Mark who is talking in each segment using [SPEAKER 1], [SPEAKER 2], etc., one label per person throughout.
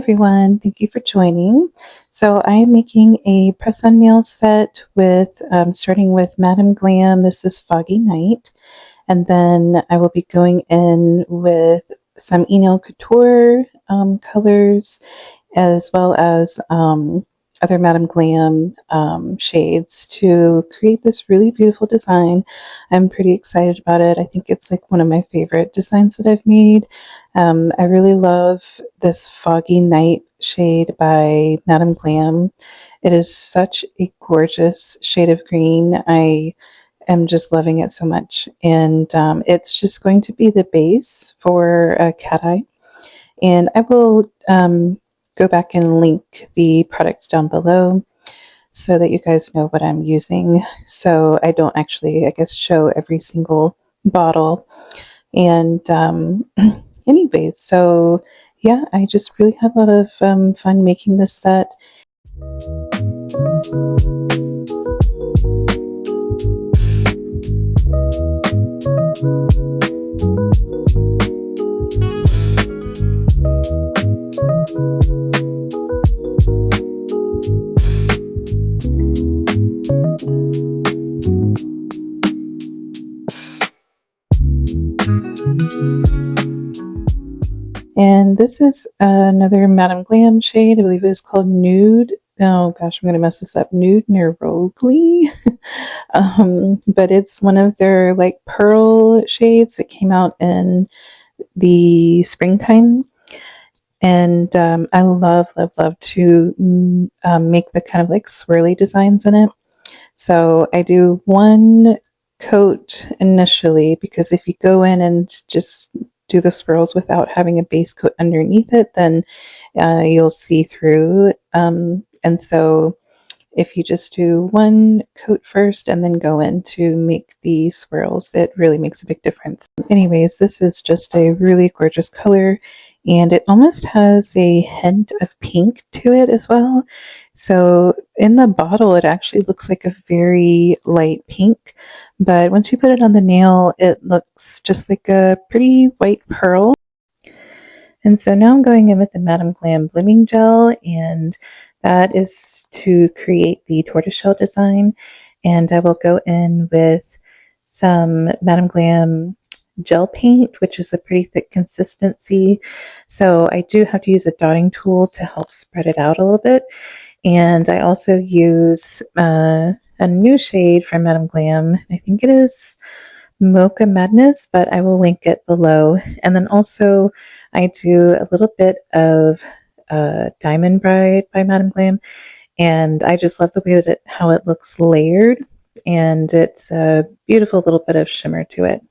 [SPEAKER 1] everyone, thank you for joining. So I am making a press-on nail set with starting with Madam Glam. This is Foggy Night, and then I will be going in with some enailcouture colors, as well as other Madam Glam shades to create this really beautiful design. I'm pretty excited about it. I think it's like one of my favorite designs that I've made. I really love this Foggy Night shade by Madam Glam. It is such a gorgeous shade of green. I am just loving it so much. And it's just going to be the base for a cateye. And I will go back and link the products down below so that you guys know what I'm using. So I don't actually, I guess, show every single bottle. And anyways, so yeah, I just really had a lot of fun making this set. And this is another Madam Glam shade. I believe it was called Nude. Oh gosh, I'm going to mess this up. Nude Negroni. But it's one of their like pearl shades that came out in the springtime. And I love to make the kind of like swirly designs in it. So I do one coat initially, because if you go in and just do the swirls without having a base coat underneath it, then you'll see through. And so if you just do one coat first and then go in to make the swirls, it really makes a big difference. Anyways, this is just a really gorgeous color, and it almost has a hint of pink to it as well. So in the bottle, it actually looks like a very light pink, but once you put it on the nail, it looks just like a pretty white pearl. And so now I'm going in with the Madam Glam blooming gel, and that is to create the tortoiseshell design. And I will go in with some Madam Glam gel paint, which is a pretty thick consistency. So I do have to use a dotting tool to help spread it out a little bit. And I also use a new shade from Madam Glam. I think it is Mocha Madness, but I will link it below. And then also I do a little bit of Diamond Bride by Madam Glam, and I just love the way that how it looks layered, and it's a beautiful little bit of shimmer to it.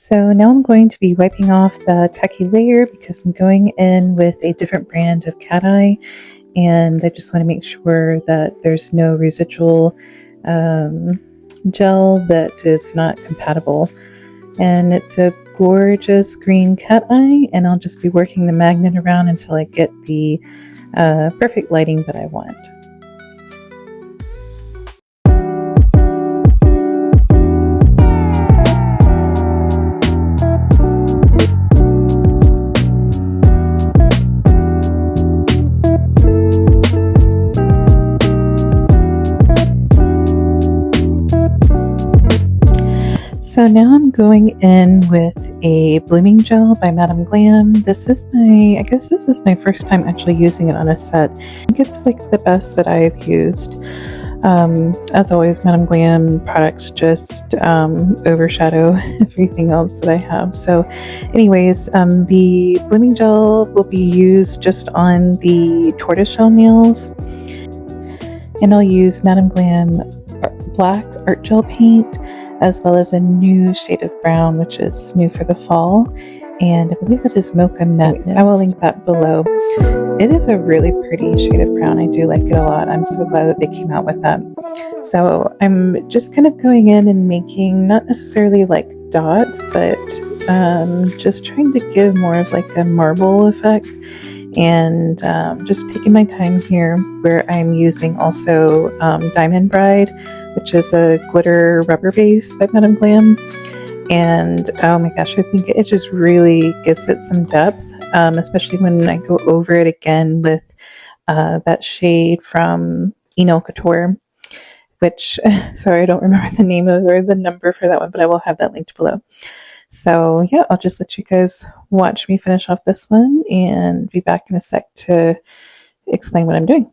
[SPEAKER 1] So now I'm going to be wiping off the tacky layer because I'm going in with a different brand of cateye, and I just want to make sure that there's no residual gel that is not compatible. And it's a gorgeous green cateye, and I'll just be working the magnet around until I get the perfect lighting that I want. So now I'm going in with a blooming gel by Madame Glam. I guess this is my first time actually using it on a set. I think it's like the best that I've used. As always, Madame Glam products just overshadow everything else that I have. So anyways, the blooming gel will be used just on the tortoiseshell nails. And I'll use Madame Glam black art gel paint, as well as a new shade of brown, which is new for the fall, and I believe that is Mocha Matte. I will link that below. It is a really pretty shade of brown. I do like it a lot. I'm so glad that they came out with that. So I'm just kind of going in and making not necessarily like dots, but just trying to give more of like a marble effect, and just taking my time here, where I'm using also Diamond Bride, which is a glitter rubber base by Madame Glam. And oh my gosh, I think it just really gives it some depth, especially when I go over it again with that shade from enailcouture, which, sorry, I don't remember the name of or the number for that one, but I will have that linked below. So yeah, I'll just let you guys watch me finish off this one and be back in a sec to explain what I'm doing.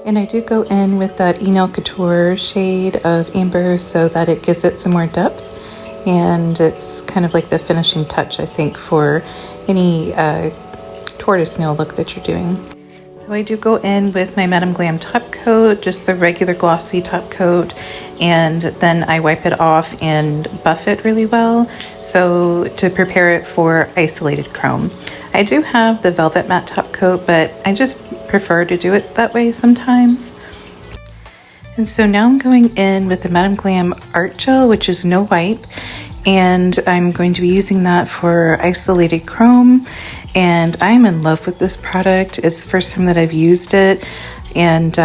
[SPEAKER 1] And I do go in with that enailcouture shade of amber so that it gives it some more depth, and it's kind of like the finishing touch, I think, for any tortoise nail look that you're doing. So I do go in with my Madame Glam top coat, just the regular glossy top coat, and then I wipe it off and buff it really well, so to prepare it for isolated chrome. I do have the velvet matte top coat, but I just prefer to do it that way sometimes. And so now I'm going in with the Madame Glam art gel, which is no wipe, and I'm going to be using that for isolated chrome, and I'm in love with this product. It's the first time that I've used it, and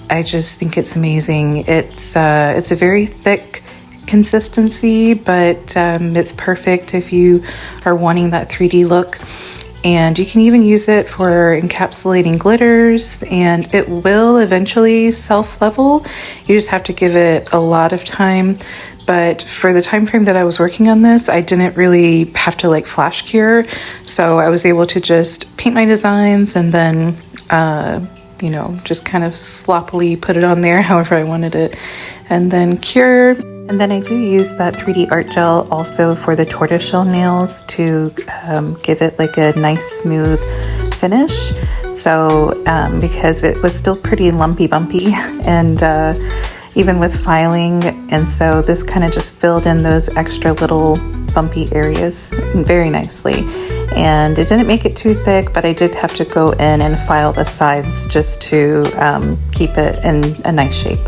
[SPEAKER 1] I just think it's amazing. It's a very thick consistency, but it's perfect if you are wanting that 3D look. And you can even use it for encapsulating glitters, and it will eventually self-level. You just have to give it a lot of time. But for the time frame that I was working on this, I didn't really have to like flash cure. So I was able to just paint my designs and then you know, just kind of sloppily put it on there however I wanted it, and then cure. And then I do use that 3D art gel also for the tortoiseshell nails to give it like a nice smooth finish. So because it was still pretty lumpy bumpy and even with filing, and so this kind of just filled in those extra little bumpy areas very nicely. And it didn't make it too thick, but I did have to go in and file the sides just to keep it in a nice shape.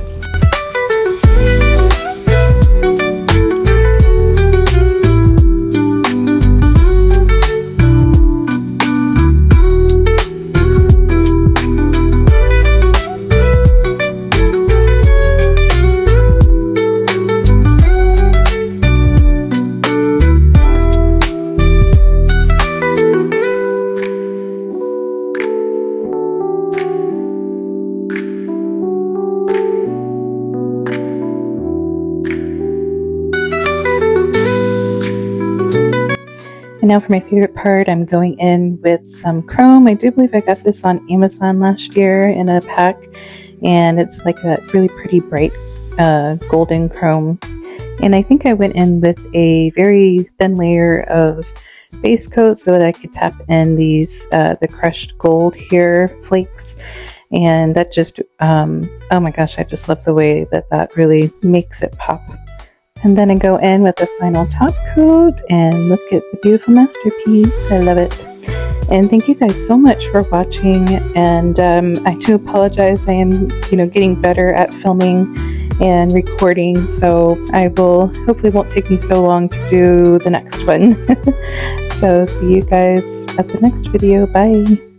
[SPEAKER 1] And now for my favorite part, I'm going in with some chrome. I do believe I got this on Amazon last year in a pack, and it's like that really pretty bright golden chrome. And I think I went in with a very thin layer of base coat so that I could tap in these the crushed gold here flakes, and that just oh my gosh, I just love the way that that really makes it pop. And then I go in with the final top coat and look at the beautiful masterpiece. I love it. And thank you guys so much for watching. And I do apologize. I am, getting better at filming and recording. So I will, hopefully it won't take me so long to do the next one. So see you guys at the next video. Bye.